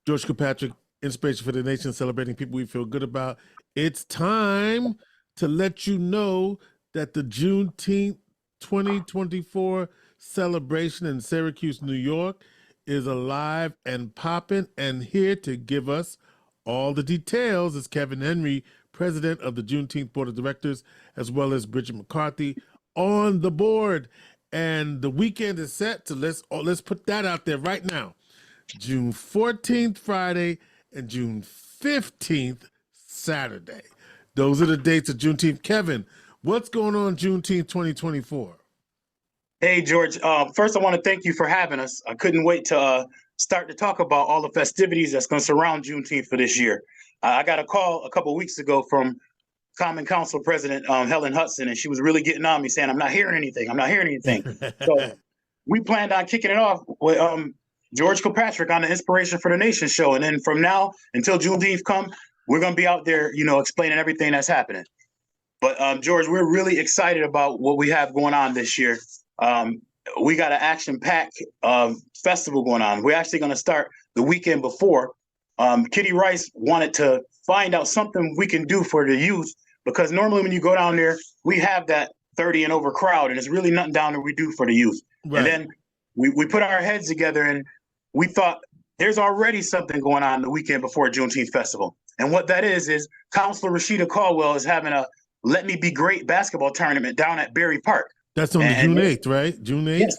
George Kilpatrick Inspiration for the Nation, celebrating people we feel good about. It's time to let you know that the Juneteenth 2024 celebration in Syracuse, New York is alive and popping, and here to give us all the details is Kevin Henry, president of the Juneteenth Board of Directors, as well as Bridget McCarthy on the board. And the weekend is set, so let's put that out there right now. June 14th, Friday, and June 15th, Saturday. Those are the dates of Juneteenth. Kevin, what's going on Juneteenth 2024? Hey, George. First, I want to thank you for having us. I couldn't wait to start to talk about all the festivities that's going to surround Juneteenth for this year. I got a call a couple of weeks ago from Common Council President Helen Hudson, and she was really getting on me saying, I'm not hearing anything. So we planned on kicking it off with George Kilpatrick on the Inspiration for the Nation show. And then from now until Juneteenth come, we're going to be out there, explaining everything that's happening. But George, we're really excited about what we have going on this year. We got an action-packed festival going on. We're actually going to start the weekend before. Kitty Rice wanted to find out something we can do for the youth, because normally when you go down there, we have that 30 and over crowd, and it's really nothing down there we do for the youth. Right. And then we put our heads together, and we thought there's already something going on the weekend before Juneteenth Festival. And what that is Counselor Rashida Caldwell is having a Let Me Be Great basketball tournament down at Berry Park. That's on June 8th, right? June 8th? Yes,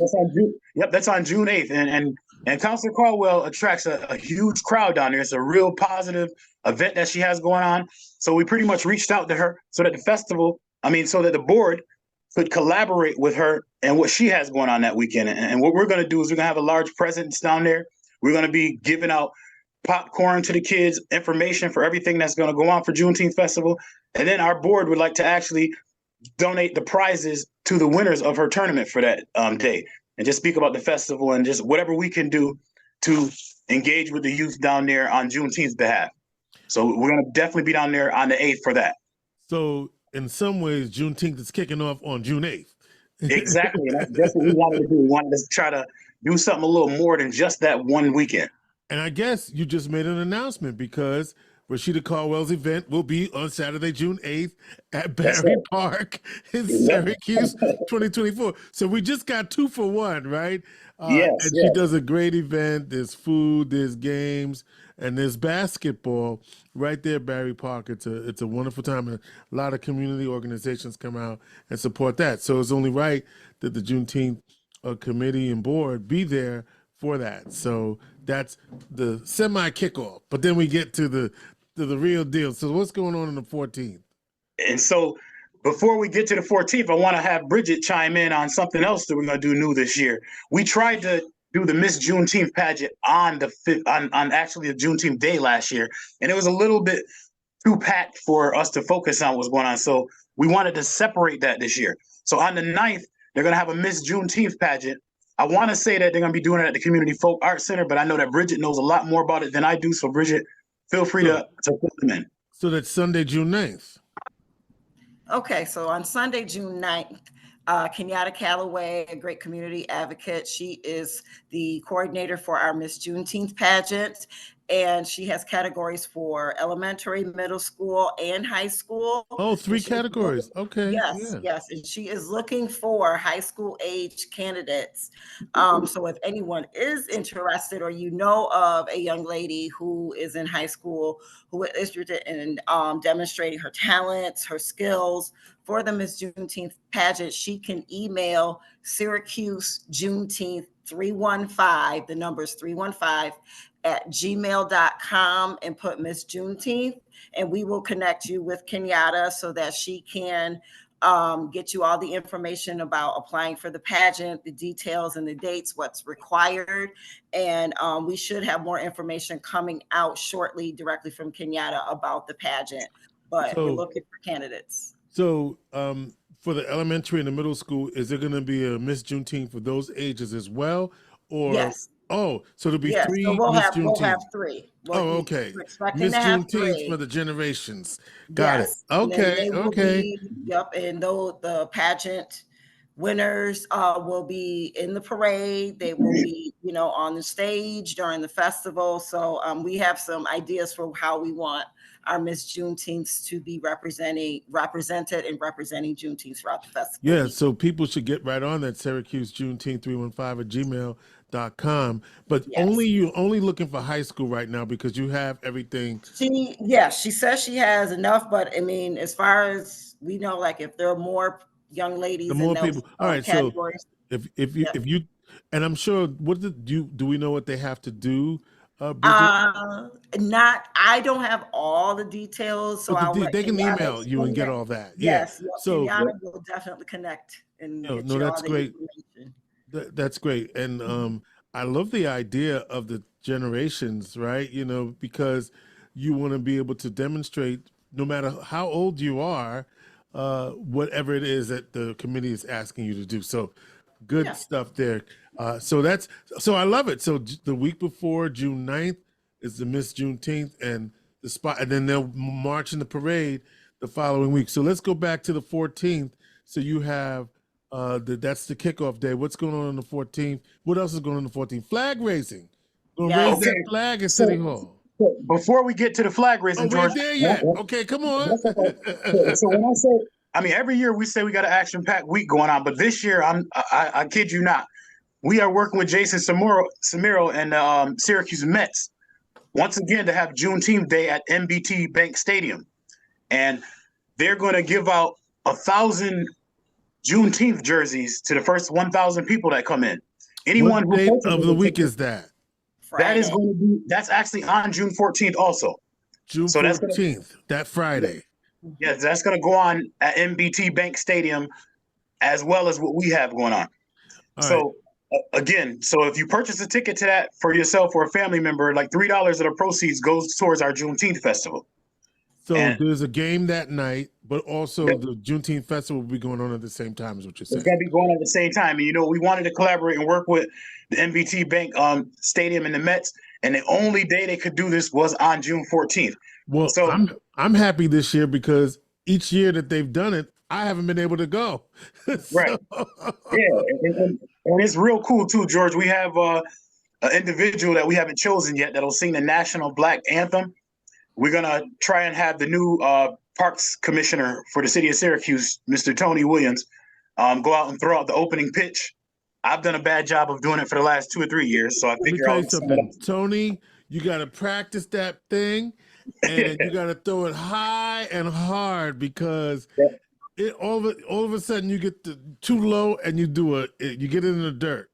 that's on June 8th. And Counselor Caldwell attracts a huge crowd down there. It's a real positive event that she has going on. So we pretty much reached out to her so that the board could collaborate with her and what she has going on that weekend. And what we're going to do is we're going to have a large presence down there. We're going to be giving out popcorn to the kids, information for everything that's going to go on for Juneteenth Festival. And then our board would like to actually donate the prizes to the winners of her tournament for that day, and just speak about the festival and just whatever we can do to engage with the youth down there on Juneteenth's behalf. So we're going to definitely be down there on the 8th for that. So in some ways, Juneteenth is kicking off on June 8th. Exactly. And that's what we wanted to do. We wanted to try to do something a little more than just that one weekend. And I guess you just made an announcement, because Rashida Caldwell's event will be on Saturday, June 8th at Berry Park in Syracuse 2024. So we just got 2 for 1, right? Yes. And she does a great event. There's food, there's games, and there's basketball right there at Berry Park. It's a wonderful time. And a lot of community organizations come out and support that. So it's only right that the Juneteenth committee and board be there for that. So that's the semi-kickoff. But then we get to the real deal. So what's going on the 14th? And so before we get to the 14th, I want to have Bridget chime in on something else that we're going to do new this year. We tried to do the Miss Juneteenth pageant on actually the Juneteenth day last year, and it was a little bit too packed for us to focus on what's going on. So we wanted to separate that this year. So on the 9th, they're going to have a Miss Juneteenth pageant. I want to say that they're going to be doing it at the Community Folk Arts Center, but I know that Bridget knows a lot more about it than I do. So Bridget, feel free to put them in. So that's Sunday, June 9th. Okay, so on Sunday, June 9th, Kenyatta Calloway, a great community advocate, she is the coordinator for our Miss Juneteenth pageant, and she has categories for elementary, middle school, and high school. Oh, 3 categories. Okay. Yes. And she is looking for high school age candidates. So if anyone is interested, or you know of a young lady who is in high school who is interested in demonstrating her talents, her skills for the Miss Juneteenth pageant, she can email Syracuse Juneteenth 315, the number's 315, at gmail.com, and put Miss Juneteenth, and we will connect you with Kenyatta so that she can get you all the information about applying for the pageant, the details and the dates, what's required. And we should have more information coming out shortly directly from Kenyatta about the pageant, but we're looking for candidates. So for the elementary and the middle school, is there going to be a Miss Juneteenth for those ages as well? Or yes. Oh, so there'll be 3 so Miss Juneteenth. We'll have 3. Okay. Miss Juneteenth for the generations. Got it. Okay. And the pageant Winners will be in the parade. They will be, on the stage during the festival. So we have some ideas for how we want our Miss Juneteenth to be represented and representing Juneteenth throughout the festival. Yeah, so people should get right on that Syracuse Juneteenth 315@gmail.com. But Yes. you're only looking for high school right now because you have everything. She says she has enough, but I mean, as far as we know, like if there are more young ladies, The more in those people. All right, categories. so if you, and I'm sure, do we know what they have to do, Bridget? I don't have all the details, so They can email you and get all that. Yes, Yeah. So Kenyatta will definitely connect and get you that's all the great. information. That's great, and I love the idea of the generations, right? Because you want to be able to demonstrate, no matter how old you are, whatever it is that the committee is asking you to do. So, good stuff there. So I love it. So the week before June 9th is the Miss Juneteenth and the spot, and then they'll march in the parade the following week. So let's go back to the 14th. So you have. That's the kickoff day. What's going on the 14th? What else is going on the 14th? Flag raising. Going to raise that flag at City Hall. Before we get to the flag raising, George. There yet? Okay, come on. So when I say, every year we say we got an action-packed week going on, but this year, I kid you not, we are working with Jason Samiro and Syracuse Mets once again to have Juneteenth Day at MBT Bank Stadium, and they're going to give out 1,000 Juneteenth jerseys to the first 1,000 people that come in. Anyone what who date of the week is that? Friday. That's actually on June 14th also. June 14th, that Friday. Yes, that's going to go on at MBT Bank Stadium, as well as what we have going on. Again, so if you purchase a ticket to that for yourself or a family member, like $3 of the proceeds goes towards our Juneteenth Festival. So there's a game that night, but also the Juneteenth Festival will be going on at the same time, is what you're saying. It's going to be going on at the same time. And, we wanted to collaborate and work with the MBT Bank Stadium and the Mets, and the only day they could do this was on June 14th. Well, so I'm happy this year because each year that they've done it, I haven't been able to go. Right. Yeah, and it's real cool, too, George. We have an individual that we haven't chosen yet that'll sing the national Black anthem. We're going to try and have the new Parks Commissioner for the city of Syracuse, Mr. Tony Williams, go out and throw out the opening pitch. I've done a bad job of doing it for the last 2 or 3 years, so I figure Let me tell you something. Tony, you got to practice that thing, and you got to throw it high and hard because all of a sudden you get too low and you get it in the dirt.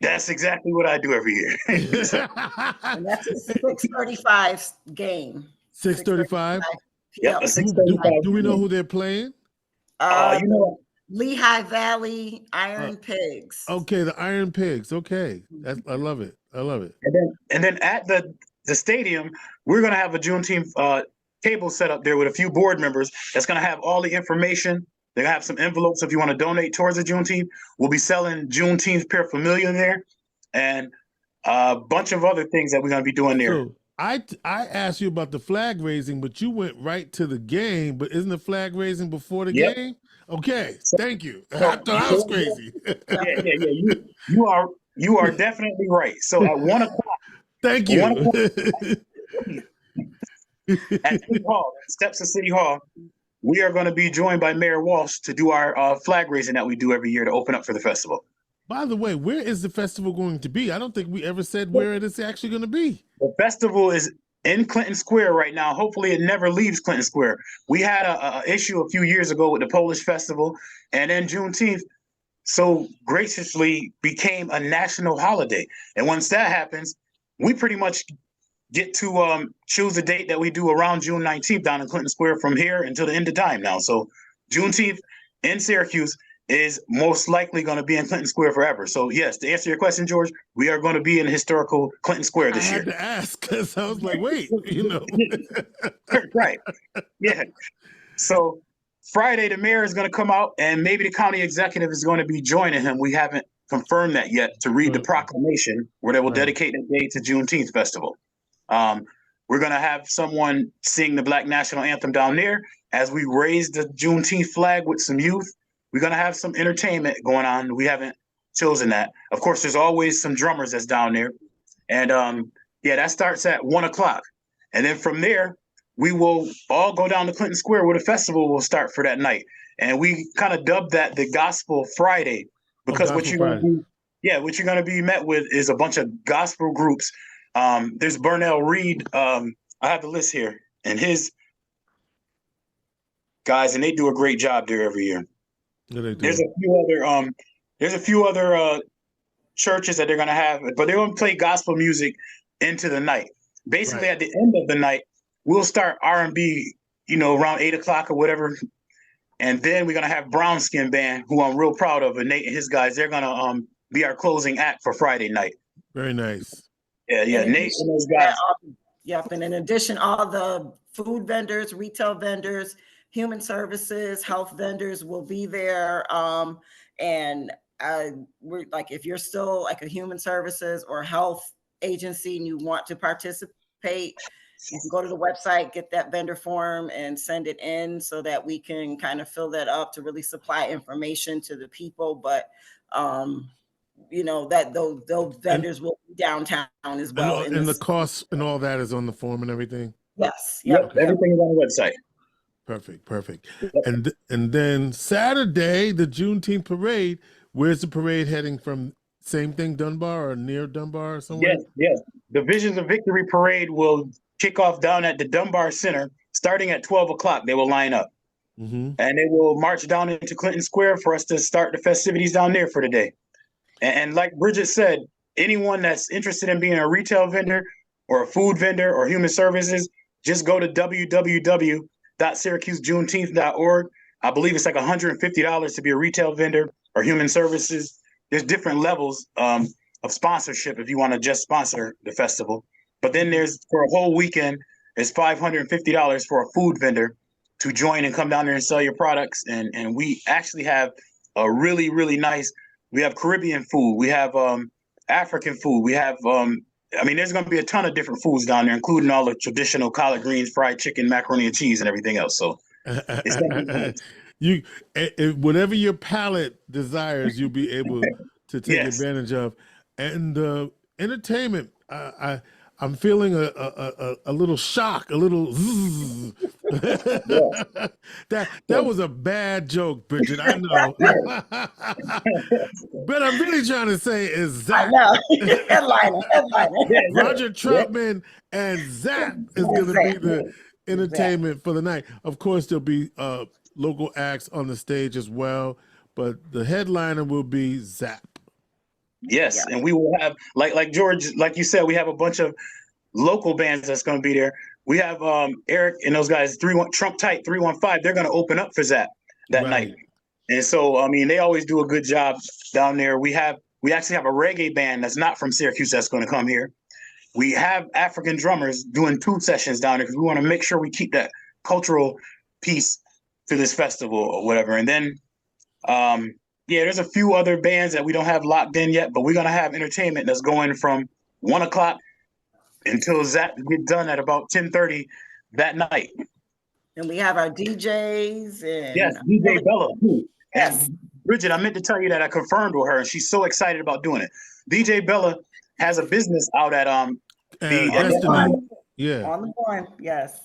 That's exactly what I do every year. And that's a 6:35 game. 6:35? Yep, 6:35. Do we know who they're playing? Lehigh Valley Iron Pigs. Okay, the Iron Pigs. Okay, I love it. And then at the stadium, we're going to have a Juneteenth table set up there with a few board members that's going to have all the information. They're going to have some envelopes if you want to donate towards the Juneteenth. We'll be selling Juneteenth paraphernalia there and a bunch of other things that we're going to be doing there. So I asked you about the flag raising, but you went right to the game. But isn't the flag raising before the game? Okay, thank you. I thought I was crazy. Yeah. You are definitely right. So at 1 o'clock. Thank you. At City Hall, steps of City Hall, we are going to be joined by Mayor Walsh to do our flag raising that we do every year to open up for the festival. By the way, where is the festival going to be? I don't think we ever said where it is actually going to be. The festival is in Clinton Square right now. Hopefully it never leaves Clinton Square. We had a issue a few years ago with the Polish festival, and then Juneteenth so graciously became a national holiday. And once that happens, we pretty much get to choose a date that we do around June 19th down in Clinton Square from here until the end of time now. So Juneteenth in Syracuse is most likely going to be in Clinton Square forever. So yes, to answer your question, George, we are going to be in historical Clinton Square this year. I had to ask because I was like, wait, Right. Yeah. So Friday, the mayor is going to come out and maybe the county executive is going to be joining him. We haven't confirmed that yet to read the proclamation where they will dedicate the day to Juneteenth Festival. We're going to have someone sing the Black National Anthem down there as we raise the Juneteenth flag with some youth. we're gonna have some entertainment going on. We haven't chosen that. Of course, there's always some drummers that's down there, and yeah, that starts at 1 o'clock, and then from there we will all go down to Clinton Square where the festival will start for that night. And we kind of dubbed that the Gospel Friday because what you're going to be, yeah, what you're going to be met with is a bunch of gospel groups. There's Burnell Reed. I have the list here, and his guys, and they do a great job there every year. Yeah, they do. There's a few other churches that they're going to have, but they're going to play gospel music into the night. Basically, at the end of the night, we'll start R&B, around 8 o'clock or whatever. And then we're going to have Brown Skin Band, who I'm real proud of, and Nate and his guys. They're going to be our closing act for Friday night. Very nice. Yeah, Nate and those guys. Yep, and in addition, all the food vendors, retail vendors, human services, health vendors will be there. And we're like, if you're still like a human services or health agency and you want to participate, you can go to the website, get that vendor form and send it in so that we can kind of fill that up to really supply information to the people. But, that those vendors will be downtown as well. And the costs and all that is on the form and everything? Yes. Yep. Everything is on the website. Perfect. And then Saturday, the Juneteenth parade, where's the parade heading from? Same thing, Dunbar or near Dunbar or somewhere? Yes. The Visions of Victory parade will kick off down at the Dunbar Center, starting at 12 o'clock. They will line up. Mm-hmm. And they will march down into Clinton Square for us to start the festivities down there for the day. And like Bridget said, anyone that's interested in being a retail vendor or a food vendor or human services, just go to www.syracusejuneteenth.org. I believe it's like $150 to be a retail vendor or human services. There's different levels of sponsorship if you want to just sponsor the festival. But then there's, for a whole weekend, it's $550 for a food vendor to join and come down there and sell your products. And we actually have a really, really nice, we have Caribbean food. We have African food. We have, there's going to be a ton of different foods down there, including all the traditional collard greens, fried chicken, macaroni and cheese, and everything else. So it's going to be nice. Whatever your palate desires, you'll be able to take advantage of. And entertainment, I'm feeling a little shock, a little zzz. That was a bad joke, Bridget. I know. But I'm really trying to say is that headliner. Roger Troutman and Zap is going to be the entertainment for the night. Of course, there'll be local acts on the stage as well, but the headliner will be Zap. Yes, and we will have, like George, like you said, we have a bunch of local bands that's going to be there. We have Eric and those guys, Trump Tight 315. They're going to open up for Zap that night, and so they always do a good job down there. We actually have a reggae band that's not from Syracuse that's going to come here. We have African drummers doing 2 sessions down there because we want to make sure we keep that cultural piece to this festival or whatever. And then there's a few other bands that we don't have locked in yet, but we're going to have entertainment that's going from 1 o'clock until Zap get done at about 10:30 that night. And we have our DJs. And yes, DJ Bella. Yes. And Bridget, I meant to tell you that I confirmed with her, and she's so excited about doing it. DJ Bella has a business out at Destiny. Yeah. On the Horn, yes.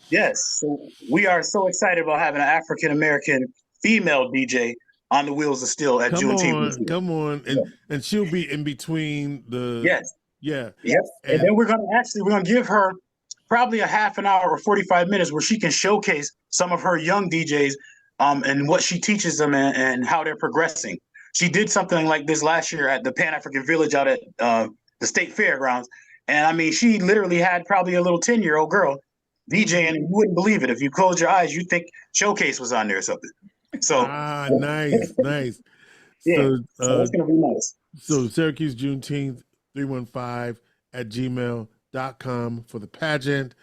Yes. So we are so excited about having an African-American female DJ on the Wheels of Steel at Juneteenth. Come on. And she'll be in between the Yes. And then we're gonna give her probably a half an hour or 45 minutes where she can showcase some of her young DJs and what she teaches them and how they're progressing. She did something like this last year at the Pan-African Village out at the State Fairgrounds. And she literally had probably a little 10-year-old girl DJing, and you wouldn't believe it. If you close your eyes, you'd think Showcase was on there or something. So nice. Yeah, so that's gonna be nice. So Syracuse Juneteenth 315@gmail.com for the pageant.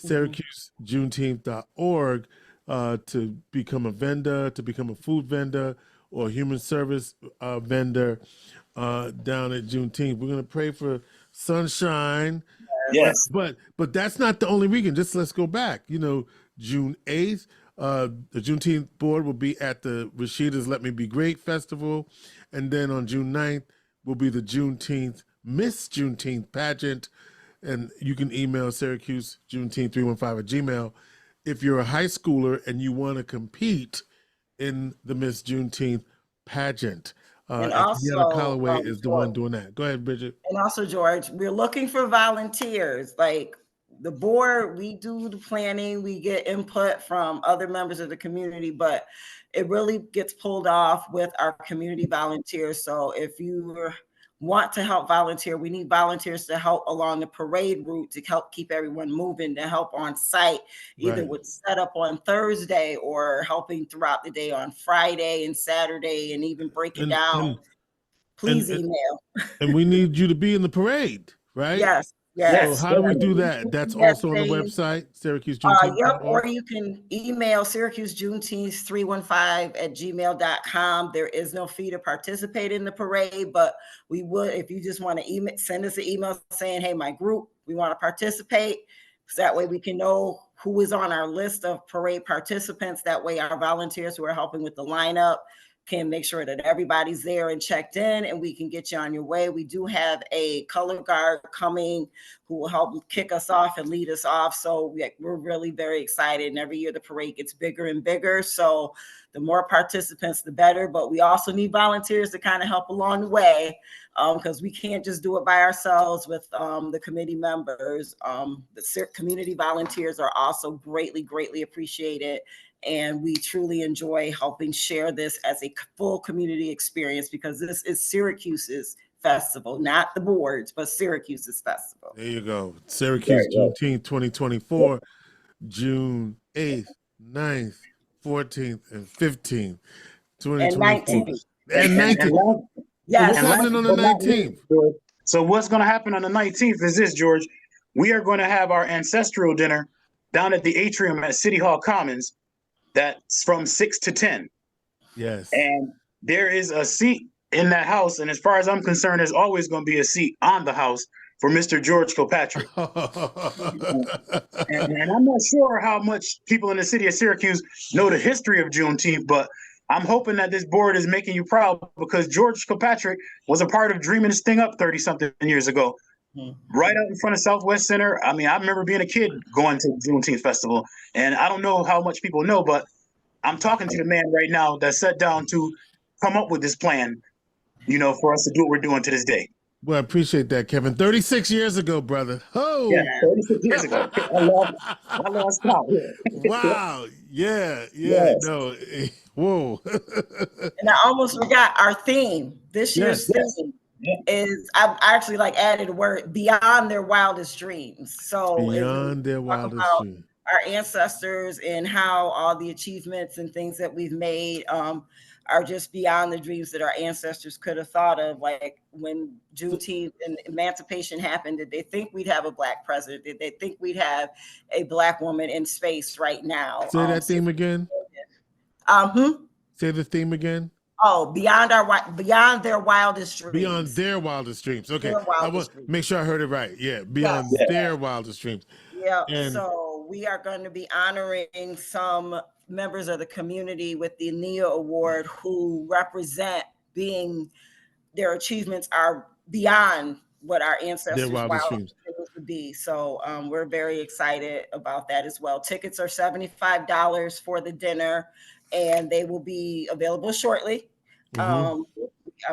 SyracuseJuneteenth.org to become a vendor, to become a food vendor or human service vendor down at Juneteenth. We're gonna pray for sunshine. Yes, but that's not the only weekend. Just let's go back. June 8th. The Juneteenth Board will be at the Rashida's Let Me Be Great Festival. And then on June 9th will be the Miss Juneteenth pageant. And you can email Syracuse Juneteenth 315 at Gmail. If you're a high schooler and you want to compete in the Miss Juneteenth pageant. And also, Deanna Calloway is the one doing that. Go ahead, Bridget. And also, George, we're looking for volunteers. Like the board, we do the planning, we get input from other members of the community, but it really gets pulled off with our community volunteers. So if you want to help volunteer, we need volunteers to help along the parade route, to help keep everyone moving, to help on site, either with setup on Thursday or helping throughout the day on Friday and Saturday, and even breaking down. Please email. And we need you to be in the parade, right? Yes. So how do we do that? That's also on the website, Syracuse Juneteenth. Yep, or you can email Syracuse Juneteenth 315 at gmail.com. There is no fee to participate in the parade, but we would, if you just want to send us an email saying, hey, my group, we want to participate. So that way we can know who is on our list of parade participants. That way our volunteers who are helping with the lineup can make sure that everybody's there and checked in, and we can get you on your way. We do have a color guard coming who will help kick us off and lead us off. So we're really very excited. And every year the parade gets bigger and bigger. So the more participants, the better. But we also need volunteers to kind of help along the way, because we can't just do it by ourselves with the committee members. The community volunteers are also greatly, greatly appreciated. And we truly enjoy helping share this as a full community experience, because this is Syracuse's festival, not the board's, but Syracuse's festival. There you go. Syracuse Juneteenth 2024, June 8th, 9th, 14th, and 15th, 2024. And 19th. Yes. What's happening on the 19th? So what's going to happen on the 19th is this, George. We are going to have our ancestral dinner down at the atrium at City Hall Commons. That's from 6 to 10. Yes. And there is a seat in that house. And as far as I'm concerned, there's always going to be a seat on the house for Mr. George Kilpatrick. and I'm not sure how much people in the city of Syracuse know the history of Juneteenth, but I'm hoping that this board is making you proud, because George Kilpatrick was a part of dreaming this thing up 30-something years ago. Right out in front of Southwest Center. I mean, I remember being a kid going to the Juneteenth Festival, and I don't know how much people know, but I'm talking to the man right now that sat down to come up with this plan, for us to do what we're doing to this day. Well, I appreciate that, Kevin. 36 years ago, brotber. Oh, yeah, 36 years ago. I lost count. Wow. Yeah. Yes. No. Whoa. And I almost forgot our theme. This year's theme is, I actually added a word, beyond their wildest dreams. So beyond their wildest dreams. Our ancestors and how all the achievements and things that we've made are just beyond the dreams that our ancestors could have thought of. Like when Juneteenth and emancipation happened, did they think we'd have a Black president? Did they think we'd have a Black woman in space right now? Say that theme again. Say the theme again. Oh, beyond their wildest dreams. Beyond their wildest dreams. Okay, I want to make sure I heard it right. Yeah, beyond their wildest dreams. Yeah. So we are going to be honoring some members of the community with the NEA Award who represent their achievements are beyond what our ancestors' wildest dreams would be. So we're very excited about that as well. Tickets are $75 for the dinner, and they will be available shortly. We are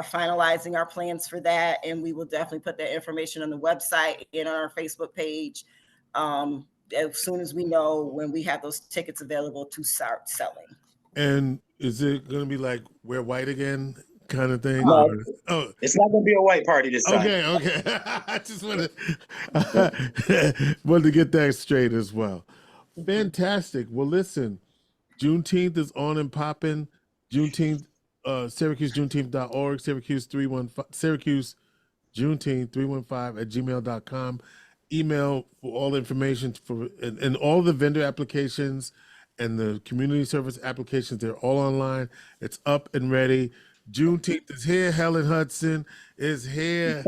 finalizing our plans for that, and we will definitely put that information on the website and on our Facebook page as soon as we know when we have those tickets available to start selling. And is it going to be like we're white again kind of thing? No, it's not going to be a white party this time. Okay. I just wanted to get that straight as well. Fantastic. Well, listen, Juneteenth is on and popping. Juneteenth, SyracuseJuneteenth.org, Syracuse Juneteenth 315 at gmail.com. Email for all the information and all the vendor applications and the community service applications. They're all online. It's up and ready. Juneteenth is here. Helen Hudson is here.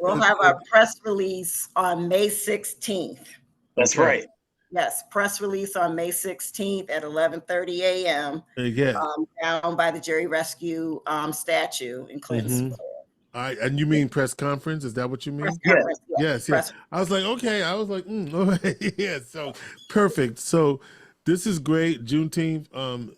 We'll have our press release on May 16th. That's right. Yes, press release on May 16th at 11:30 a.m. Yeah. Down by the Jerry Rescue statue in Clinton Mm-hmm. Square. All right, and you mean press conference? Is that what you mean? Press Yes. conference, Yes, press- yes. I was like, okay. I was like, all right. Yeah, so perfect. So this is great. Juneteenth.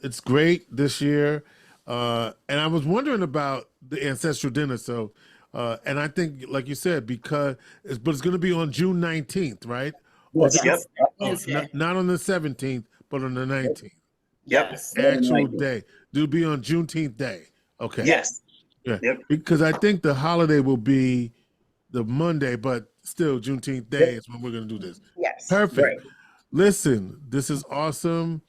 It's great this year. And I was wondering about the ancestral dinner. So and I think, like you said, but it's gonna be on June 19th, right? Or Yes, yep. Wednesday. not on the 17th, but on the 19th. Yep. Yes. Actual day. It'll be on Juneteenth Day. Okay. Yes. Yeah. Yep. Because I think the holiday will be the Monday, but still Juneteenth Day is when we're going to do this. Yes. Perfect. Right. Listen, this is awesome.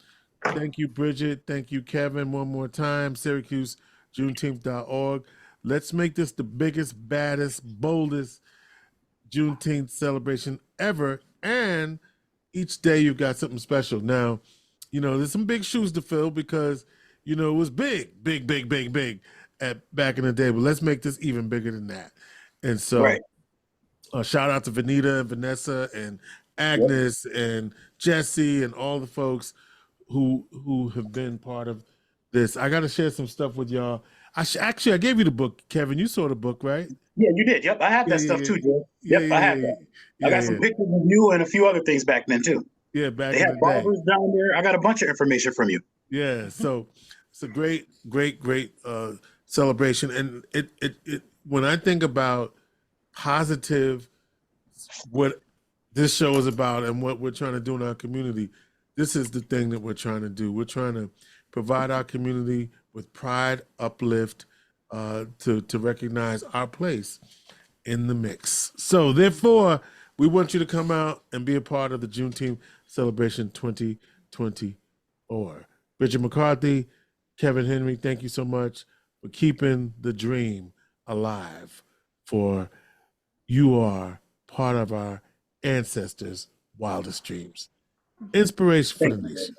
Thank you, Bridget. Thank you, Kevin. One more time, Syracuse Juneteenth.org. Let's make this the biggest, baddest, boldest Juneteenth celebration ever. And each day you've got something special. Now, there's some big shoes to fill because, it was big back in the day. But let's make this even bigger than that. And so Right. Shout out to Vanita and Vanessa and Agnes and Jesse and all the folks who have been part of this. I got to share some stuff with y'all. I gave you the book, Kevin. You saw the book, right? Yeah, you did. Yep, I have that stuff too, Joe. Yep, I have that. I got some pictures of you and a few other things back then too. Yeah, back they in had the barbers day. down there. I got a bunch of information from you. Yeah, so it's a great celebration, and it when I think about positive, what this show is about, and what we're trying to do in our community, this is the thing that we're trying to do. We're trying to provide our community with pride, uplift, to recognize our place in the mix. So therefore, we want you to come out and be a part of the Juneteenth Celebration 2024. Bridget McCarthy, Kevin Henry, thank you so much for keeping the dream alive, for you are part of our ancestors' wildest dreams. Inspiration for the nation.